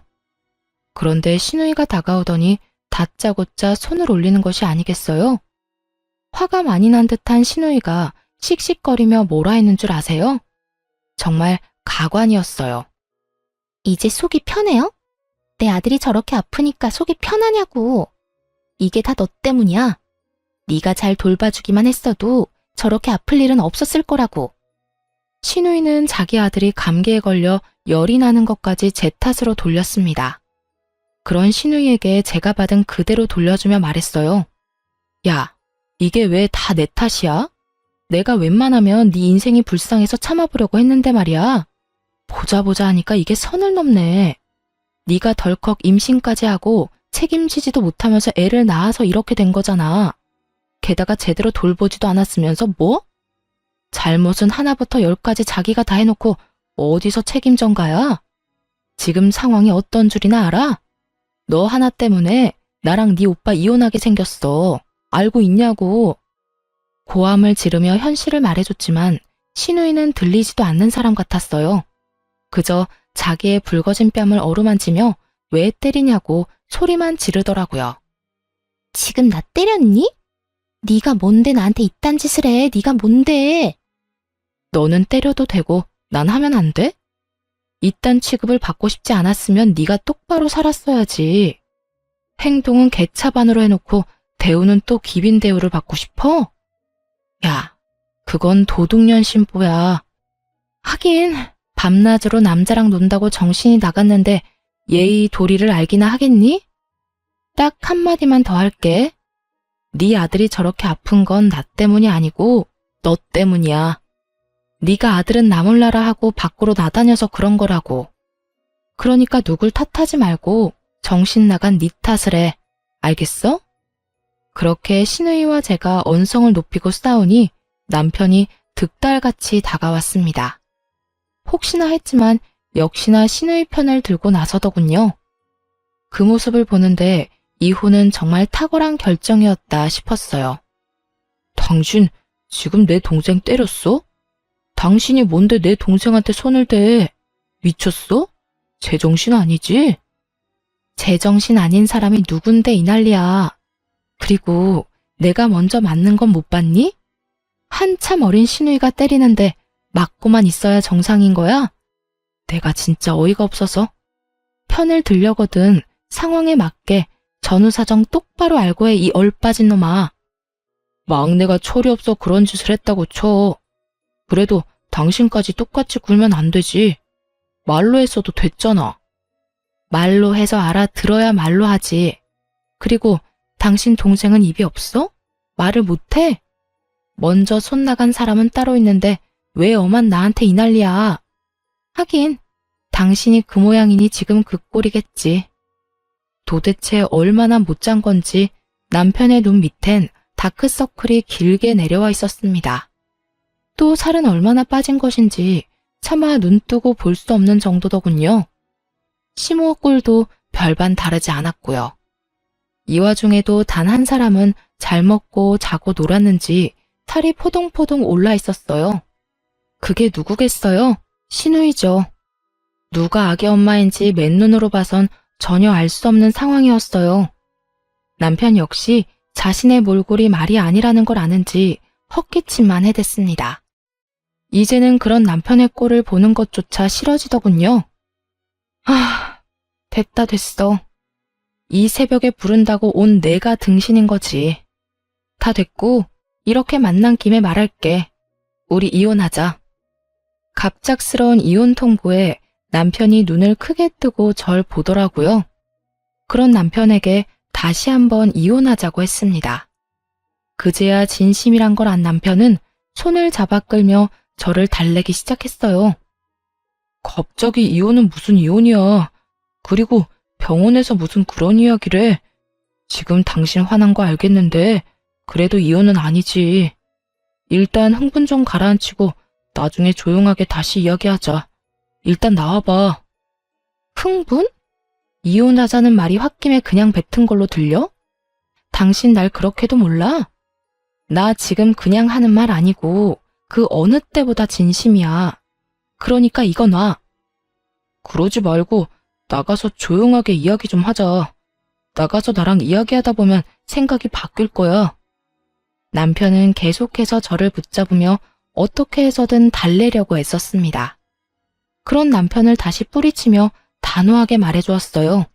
그런데 시누이가 다가오더니 다짜고짜 손을 올리는 것이 아니겠어요? 화가 많이 난 듯한 시누이가 씩씩거리며 뭐라 했는 줄 아세요? 정말 가관이었어요. 이제 속이 편해요? 내 아들이 저렇게 아프니까 속이 편하냐고. 이게 다 너 때문이야. 네가 잘 돌봐주기만 했어도 저렇게 아플 일은 없었을 거라고. 시누이는 자기 아들이 감기에 걸려 열이 나는 것까지 제 탓으로 돌렸습니다. 그런 시누이에게 제가 받은 그대로 돌려주며 말했어요. 야, 이게 왜 다 내 탓이야? 내가 웬만하면 네 인생이 불쌍해서 참아보려고 했는데 말이야. 보자 하니까 이게 선을 넘네. 네가 덜컥 임신까지 하고 책임지지도 못하면서 애를 낳아서 이렇게 된 거잖아. 게다가 제대로 돌보지도 않았으면서 뭐? 잘못은 하나부터 열까지 자기가 다 해놓고 어디서 책임 전가야? 지금 상황이 어떤 줄이나 알아? 너 하나 때문에 나랑 네 오빠 이혼하게 생겼어. 알고 있냐고. 고함을 지르며 현실을 말해줬지만 시누이는 들리지도 않는 사람 같았어요. 그저 자기의 붉어진 뺨을 어루만지며 왜 때리냐고 소리만 지르더라고요. 지금 나 때렸니? 네가 뭔데 나한테 이딴 짓을 해. 네가 뭔데? 너는 때려도 되고 난 하면 안 돼? 이딴 취급을 받고 싶지 않았으면 네가 똑바로 살았어야지. 행동은 개차반으로 해놓고 대우는 또 기빈 대우를 받고 싶어? 야, 그건 도둑년 심보야. 하긴 밤낮으로 남자랑 논다고 정신이 나갔는데 예의 도리를 알기나 하겠니? 딱 한마디만 더 할게. 네 아들이 저렇게 아픈 건 나 때문이 아니고 너 때문이야. 네가 아들은 나 몰라라 하고 밖으로 나다녀서 그런 거라고. 그러니까 누굴 탓하지 말고 정신 나간 네 탓을 해. 알겠어? 그렇게 시누이와 제가 언성을 높이고 싸우니 남편이 득달같이 다가왔습니다. 혹시나 했지만 역시나 시누이 편을 들고 나서더군요. 그 모습을 보는데 이혼은 정말 탁월한 결정이었다 싶었어요. 당신 지금 내 동생 때렸어? 당신이 뭔데 내 동생한테 손을 대? 미쳤어? 제정신 아니지? 제정신 아닌 사람이 누군데 이 난리야. 그리고 내가 먼저 맞는 건 못 봤니? 한참 어린 시누이가 때리는데 맞고만 있어야 정상인 거야? 내가 진짜 어이가 없어서. 편을 들려거든 상황에 맞게 전후사정 똑바로 알고 해 이 얼빠진 놈아. 막내가 철이 없어 그런 짓을 했다고 쳐. 그래도 당신까지 똑같이 굴면 안 되지. 말로 했어도 됐잖아. 말로 해서 알아들어야 말로 하지. 그리고 당신 동생은 입이 없어? 말을 못해? 먼저 손 나간 사람은 따로 있는데 왜 엄한 나한테 이 난리야. 하긴 당신이 그 모양이니 지금 그 꼴이겠지. 도대체 얼마나 못 잔 건지 남편의 눈 밑엔 다크서클이 길게 내려와 있었습니다. 또 살은 얼마나 빠진 것인지 차마 눈 뜨고 볼 수 없는 정도더군요. 시모 꼴도 별반 다르지 않았고요. 이 와중에도 단 한 사람은 잘 먹고 자고 놀았는지 살이 포동포동 올라 있었어요. 그게 누구겠어요? 시누이죠. 누가 아기 엄마인지 맨눈으로 봐선 전혀 알 수 없는 상황이었어요. 남편 역시 자신의 몰골이 말이 아니라는 걸 아는지 헛기침만 해댔습니다. 이제는 그런 남편의 꼴을 보는 것조차 싫어지더군요. 됐어. 이 새벽에 부른다고 온 내가 등신인 거지. 다 됐고 이렇게 만난 김에 말할게. 우리 이혼하자. 갑작스러운 이혼 통보에 남편이 눈을 크게 뜨고 절 보더라고요. 그런 남편에게 다시 한번 이혼하자고 했습니다. 그제야 진심이란 걸 안 남편은 손을 잡아 끌며 저를 달래기 시작했어요. 갑자기 이혼은 무슨 이혼이야. 그리고 병원에서 무슨 그런 이야기를 해. 지금 당신 화난 거 알겠는데 그래도 이혼은 아니지. 일단 흥분 좀 가라앉히고 나중에 조용하게 다시 이야기하자. 일단 나와봐. 흥분? 이혼하자는 말이 홧김에 그냥 뱉은 걸로 들려? 당신 날 그렇게도 몰라? 나 지금 그냥 하는 말 아니고 그 어느 때보다 진심이야. 그러니까 이거 놔. 그러지 말고 나가서 조용하게 이야기 좀 하자. 나가서 나랑 이야기하다 보면 생각이 바뀔 거야. 남편은 계속해서 저를 붙잡으며 어떻게 해서든 달래려고 애썼습니다. 그런 남편을 다시 뿌리치며 단호하게 말해주었어요.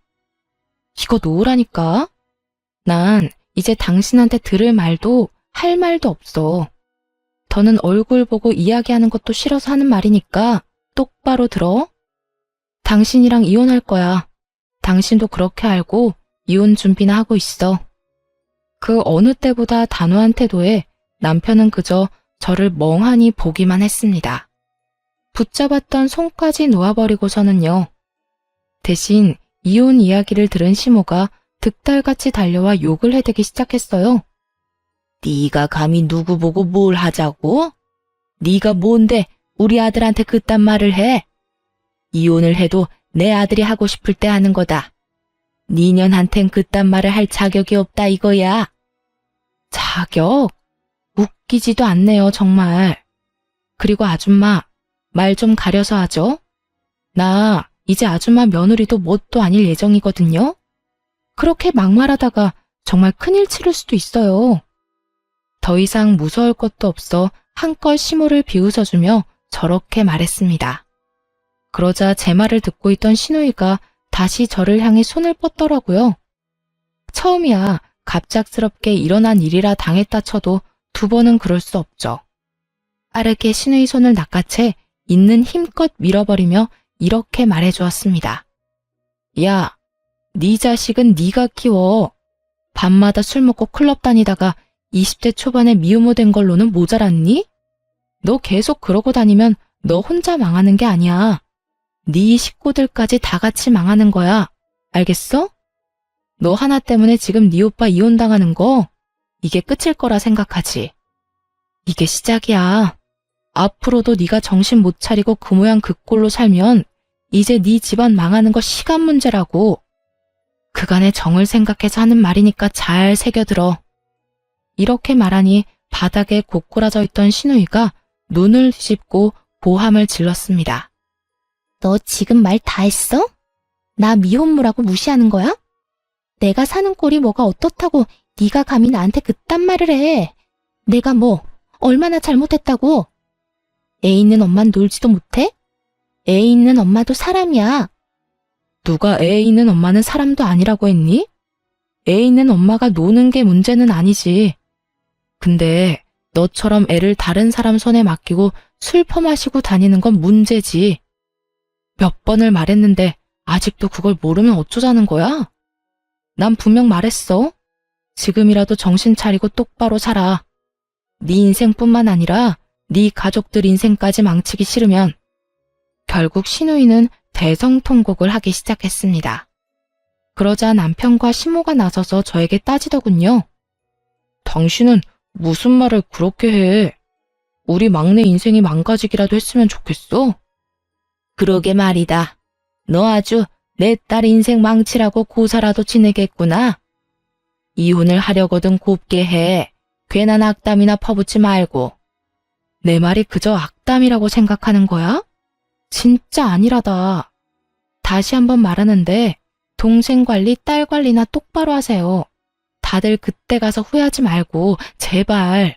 이거 놓으라니까. 난 이제 당신한테 들을 말도 할 말도 없어. 더는 얼굴 보고 이야기하는 것도 싫어서 하는 말이니까 똑바로 들어. 당신이랑 이혼할 거야. 당신도 그렇게 알고 이혼 준비나 하고 있어. 그 어느 때보다 단호한 태도에 남편은 그저 저를 멍하니 보기만 했습니다. 붙잡았던 손까지 놓아버리고서는요. 대신 이혼 이야기를 들은 시모가 득달같이 달려와 욕을 해대기 시작했어요. 네가 감히 누구 보고 뭘 하자고? 네가 뭔데 우리 아들한테 그딴 말을 해? 이혼을 해도 내 아들이 하고 싶을 때 하는 거다. 니년한텐 그딴 말을 할 자격이 없다 이거야. 자격? 웃기지도 않네요, 정말. 그리고 아줌마, 말 좀 가려서 하죠. 나 이제 아줌마 며느리도 뭣도 아닐 예정이거든요. 그렇게 막말하다가 정말 큰일 치를 수도 있어요. 더 이상 무서울 것도 없어 한껏 시모를 비웃어주며 저렇게 말했습니다. 그러자 제 말을 듣고 있던 시누이가 다시 저를 향해 손을 뻗더라고요. 처음이야 갑작스럽게 일어난 일이라 당했다 쳐도 두 번은 그럴 수 없죠. 빠르게 시누이 손을 낚아채 있는 힘껏 밀어버리며 이렇게 말해주었습니다. 야, 네 자식은 네가 키워. 밤마다 술 먹고 클럽 다니다가 20대 초반에 미혼모 된 걸로는 모자랐니? 너 계속 그러고 다니면 너 혼자 망하는 게 아니야. 네 식구들까지 다 같이 망하는 거야. 알겠어? 너 하나 때문에 지금 네 오빠 이혼당하는 거 이게 끝일 거라 생각하지. 이게 시작이야. 앞으로도 네가 정신 못 차리고 그 모양 그 꼴로 살면 이제 네 집안 망하는 거 시간 문제라고. 그간의 정을 생각해서 하는 말이니까 잘 새겨들어. 이렇게 말하니 바닥에 고꾸라져 있던 시누이가 눈을 뒤집고 보함을 질렀습니다. 너 지금 말 다 했어? 나 미혼모라고 무시하는 거야? 내가 사는 꼴이 뭐가 어떻다고 네가 감히 나한테 그딴 말을 해. 내가 뭐 얼마나 잘못했다고. 애 있는 엄만 놀지도 못해? 애 있는 엄마도 사람이야. 누가 애 있는 엄마는 사람도 아니라고 했니? 애 있는 엄마가 노는 게 문제는 아니지. 근데 너처럼 애를 다른 사람 손에 맡기고 술 퍼마시고 다니는 건 문제지. 몇 번을 말했는데 아직도 그걸 모르면 어쩌자는 거야? 난 분명 말했어. 지금이라도 정신 차리고 똑바로 살아. 네 인생뿐만 아니라 네 가족들 인생까지 망치기 싫으면. 결국 시누이는 대성통곡을 하기 시작했습니다. 그러자 남편과 시모가 나서서 저에게 따지더군요. 당신은 무슨 말을 그렇게 해? 우리 막내 인생이 망가지기라도 했으면 좋겠어? 그러게 말이다. 너 아주 내 딸 인생 망치라고 고사라도 지내겠구나. 이혼을 하려거든 곱게 해. 괜한 악담이나 퍼붓지 말고. 내 말이 그저 악담이라고 생각하는 거야? 진짜 아니라다. 다시 한번 말하는데 동생 관리, 딸 관리나 똑바로 하세요. 다들 그때 가서 후회하지 말고 제발.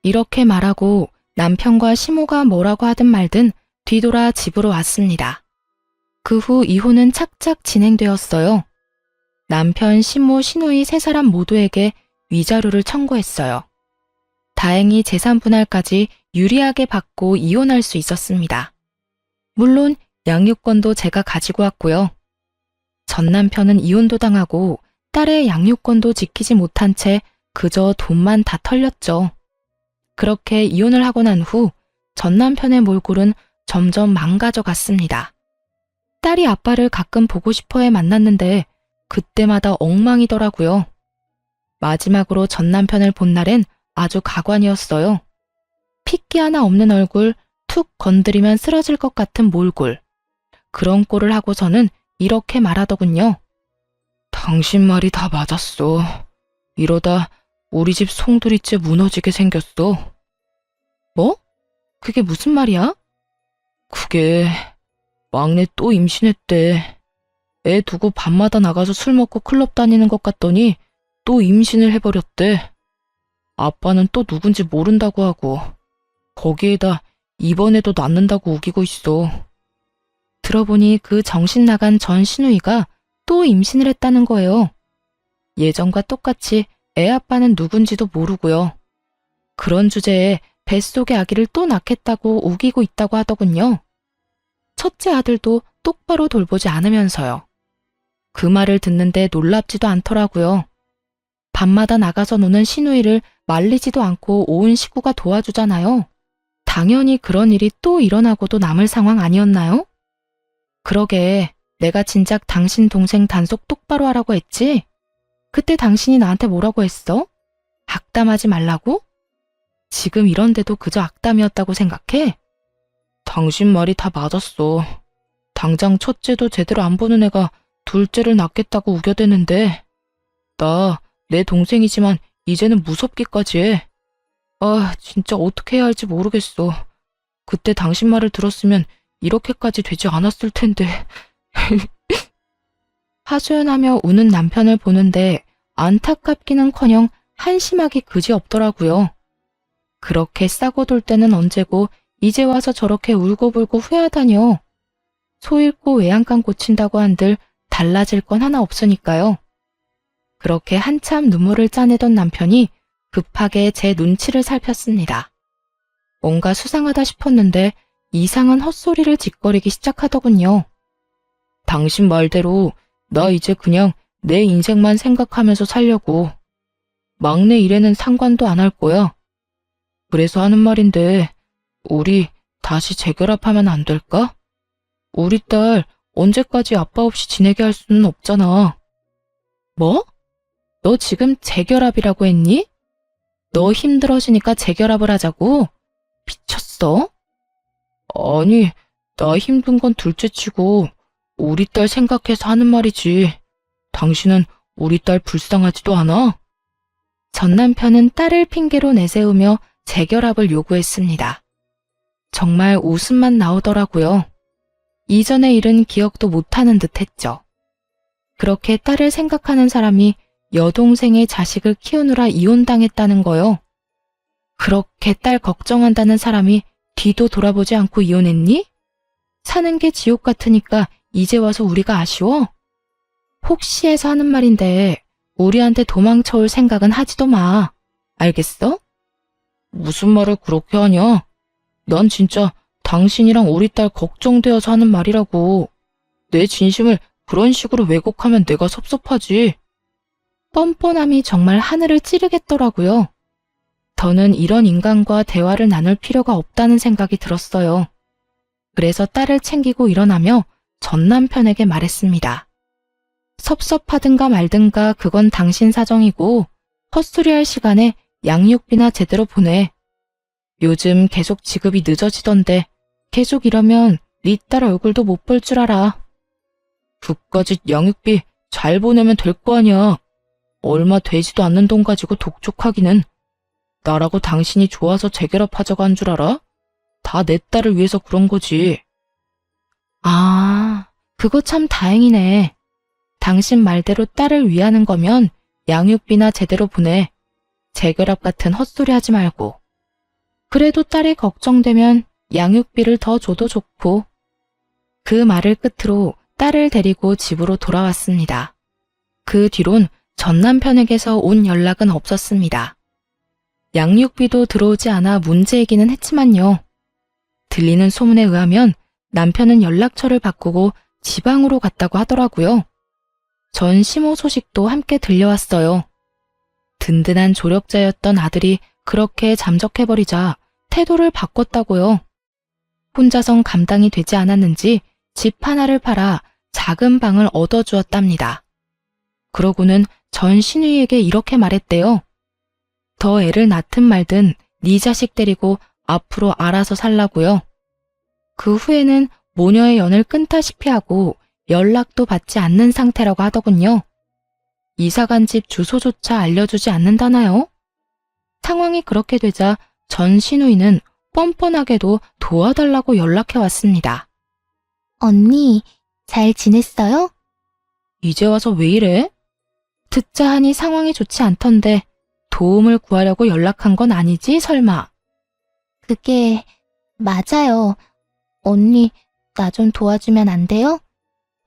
이렇게 말하고 남편과 시모가 뭐라고 하든 말든 뒤돌아 집으로 왔습니다. 그 후 이혼은 착착 진행되었어요. 남편, 시모, 시누이 세 사람 모두에게 위자료를 청구했어요. 다행히 재산 분할까지 유리하게 받고 이혼할 수 있었습니다. 물론 양육권도 제가 가지고 왔고요. 전 남편은 이혼도 당하고 딸의 양육권도 지키지 못한 채 그저 돈만 다 털렸죠. 그렇게 이혼을 하고 난 후 전 남편의 몰골은 점점 망가져 갔습니다. 딸이 아빠를 가끔 보고 싶어해 만났는데 그때마다 엉망이더라고요. 마지막으로 전 남편을 본 날엔 아주 가관이었어요. 핏기 하나 없는 얼굴, 툭 건드리면 쓰러질 것 같은 몰골, 그런 꼴을 하고서는 이렇게 말하더군요. 당신 말이 다 맞았어. 이러다 우리 집 송두리째 무너지게 생겼어. 뭐? 그게 무슨 말이야? 그게 막내 또 임신했대. 애 두고 밤마다 나가서 술 먹고 클럽 다니는 것 같더니 또 임신을 해버렸대. 아빠는 또 누군지 모른다고 하고 거기에다 이번에도 낳는다고 우기고 있어. 들어보니 그 정신 나간 전 시누이가 또 임신을 했다는 거예요. 예전과 똑같이 애 아빠는 누군지도 모르고요. 그런 주제에 뱃속의 아기를 또 낳겠다고 우기고 있다고 하더군요. 첫째 아들도 똑바로 돌보지 않으면서요. 그 말을 듣는데 놀랍지도 않더라고요. 밤마다 나가서 노는 시누이를 말리지도 않고 온 식구가 도와주잖아요. 당연히 그런 일이 또 일어나고도 남을 상황 아니었나요? 그러게 내가 진작 당신 동생 단속 똑바로 하라고 했지? 그때 당신이 나한테 뭐라고 했어? 악담하지 말라고? 지금 이런데도 그저 악담이었다고 생각해? 당신 말이 다 맞았어. 당장 첫째도 제대로 안 보는 애가 둘째를 낳겠다고 우겨대는데 나 내 동생이지만 이제는 무섭기까지 해. 아, 진짜 어떻게 해야 할지 모르겠어. 그때 당신 말을 들었으면 이렇게까지 되지 않았을 텐데. 하소연하며 우는 남편을 보는데 안타깝기는커녕 한심하기 그지없더라고요. 그렇게 싸고 돌 때는 언제고 이제 와서 저렇게 울고불고 후회하다뇨. 소 잃고 외양간 고친다고 한들 달라질 건 하나 없으니까요. 그렇게 한참 눈물을 짜내던 남편이 급하게 제 눈치를 살폈습니다. 뭔가 수상하다 싶었는데 이상한 헛소리를 짓거리기 시작하더군요. 당신 말대로 나 이제 그냥 내 인생만 생각하면서 살려고. 막내 일에는 상관도 안 할 거야. 그래서 하는 말인데 우리 다시 재결합하면 안 될까? 우리 딸 언제까지 아빠 없이 지내게 할 수는 없잖아. 뭐? 너 지금 재결합이라고 했니? 너 힘들어지니까 재결합을 하자고? 미쳤어? 아니, 나 힘든 건 둘째치고 우리 딸 생각해서 하는 말이지. 당신은 우리 딸 불쌍하지도 않아? 전 남편은 딸을 핑계로 내세우며 재결합을 요구했습니다. 정말 웃음만 나오더라고요. 이전의 일은 기억도 못하는 듯 했죠. 그렇게 딸을 생각하는 사람이 여동생의 자식을 키우느라 이혼당했다는 거요. 그렇게 딸 걱정한다는 사람이 뒤도 돌아보지 않고 이혼했니? 사는 게 지옥 같으니까 이제 와서 우리가 아쉬워? 혹시 해서 하는 말인데 우리한테 도망쳐올 생각은 하지도 마. 알겠어? 무슨 말을 그렇게 하냐? 난 진짜 당신이랑 우리 딸 걱정되어서 하는 말이라고. 내 진심을 그런 식으로 왜곡하면 내가 섭섭하지. 뻔뻔함이 정말 하늘을 찌르겠더라고요. 더는 이런 인간과 대화를 나눌 필요가 없다는 생각이 들었어요. 그래서 딸을 챙기고 일어나며 전 남편에게 말했습니다. 섭섭하든가 말든가 그건 당신 사정이고 헛소리할 시간에 양육비나 제대로 보내. 요즘 계속 지급이 늦어지던데 계속 이러면 네 딸 얼굴도 못 볼 줄 알아. 그까짓 양육비 잘 보내면 될 거 아니야. 얼마 되지도 않는 돈 가지고 독촉하기는. 나라고 당신이 좋아서 재결합하자고 한 줄 알아? 다 내 딸을 위해서 그런 거지. 아, 그거 참 다행이네. 당신 말대로 딸을 위하는 거면 양육비나 제대로 보내. 재결합 같은 헛소리 하지 말고. 그래도 딸이 걱정되면 양육비를 더 줘도 좋고. 그 말을 끝으로 딸을 데리고 집으로 돌아왔습니다. 그 뒤론 전 남편에게서 온 연락은 없었습니다. 양육비도 들어오지 않아 문제이기는 했지만요. 들리는 소문에 의하면 남편은 연락처를 바꾸고 지방으로 갔다고 하더라고요. 전 시모 소식도 함께 들려왔어요. 든든한 조력자였던 아들이 그렇게 잠적해버리자 태도를 바꿨다고요. 혼자선 감당이 되지 않았는지 집 하나를 팔아 작은 방을 얻어주었답니다. 그러고는 전 시누이에게 이렇게 말했대요. 더 애를 낳든 말든 네 자식 데리고 앞으로 알아서 살라고요. 그 후에는 모녀의 연을 끊다시피 하고 연락도 받지 않는 상태라고 하더군요. 이사간 집 주소조차 알려주지 않는다나요? 상황이 그렇게 되자 전 시누이는 뻔뻔하게도 도와달라고 연락해 왔습니다. 언니, 잘 지냈어요? 이제 와서 왜 이래? 듣자 하니 상황이 좋지 않던데 도움을 구하려고 연락한 건 아니지 설마? 그게, 맞아요. 언니, 나 좀 도와주면 안 돼요?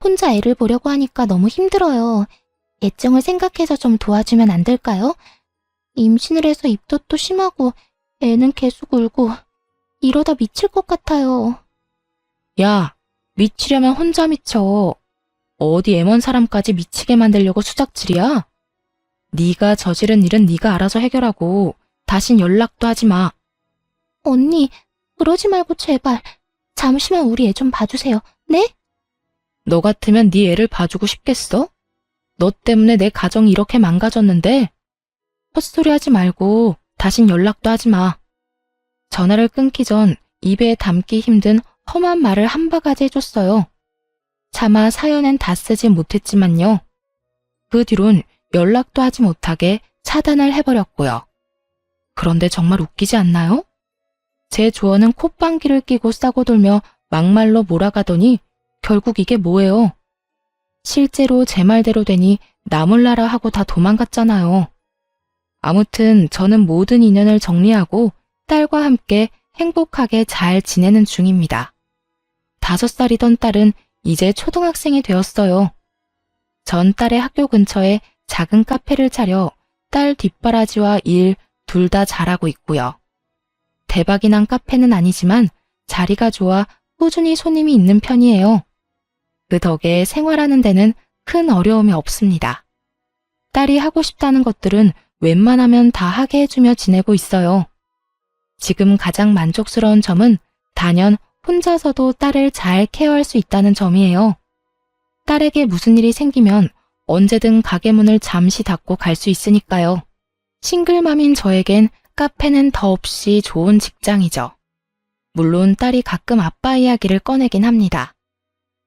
혼자 애를 보려고 하니까 너무 힘들어요. 애정을 생각해서 좀 도와주면 안 될까요? 임신을 해서 입덧도 심하고 애는 계속 울고 이러다 미칠 것 같아요. 야, 미치려면 혼자 미쳐. 어디 애먼 사람까지 미치게 만들려고 수작질이야? 네가 저지른 일은 네가 알아서 해결하고 다신 연락도 하지 마. 언니, 그러지 말고 제발 잠시만 우리 애 좀 봐주세요. 네? 너 같으면 네 애를 봐주고 싶겠어? 너 때문에 내 가정이 이렇게 망가졌는데 헛소리 하지 말고 다신 연락도 하지 마. 전화를 끊기 전 입에 담기 힘든 험한 말을 한 바가지 해줬어요. 차마 사연엔 다 쓰지 못했지만요. 그 뒤론 연락도 하지 못하게 차단을 해버렸고요. 그런데 정말 웃기지 않나요? 제 조언은 콧방귀를 끼고 싸고 돌며 막말로 몰아가더니 결국 이게 뭐예요? 실제로 제 말대로 되니 나 몰라라 하고 다 도망갔잖아요. 아무튼 저는 모든 인연을 정리하고 딸과 함께 행복하게 잘 지내는 중입니다. 5살이던 딸은 이제 초등학생이 되었어요. 전 딸의 학교 근처에 작은 카페를 차려 딸 뒷바라지와 일 둘 다 잘하고 있고요. 대박이 난 카페는 아니지만 자리가 좋아 꾸준히 손님이 있는 편이에요. 그 덕에 생활하는 데는 큰 어려움이 없습니다. 딸이 하고 싶다는 것들은 웬만하면 다 하게 해주며 지내고 있어요. 지금 가장 만족스러운 점은 단연 혼자서도 딸을 잘 케어할 수 있다는 점이에요. 딸에게 무슨 일이 생기면 언제든 가게 문을 잠시 닫고 갈 수 있으니까요. 싱글맘인 저에겐 카페는 더없이 좋은 직장이죠. 물론 딸이 가끔 아빠 이야기를 꺼내긴 합니다.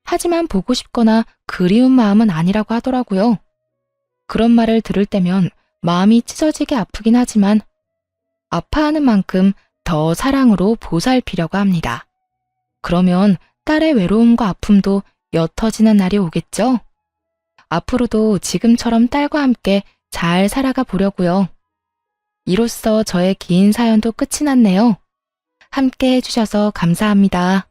하지만 보고 싶거나 그리운 마음은 아니라고 하더라고요. 그런 말을 들을 때면 마음이 찢어지게 아프긴 하지만 아파하는 만큼 더 사랑으로 보살피려고 합니다. 그러면 딸의 외로움과 아픔도 옅어지는 날이 오겠죠? 앞으로도 지금처럼 딸과 함께 잘 살아가 보려고요. 이로써 저의 긴 사연도 끝이 났네요. 함께 해주셔서 감사합니다.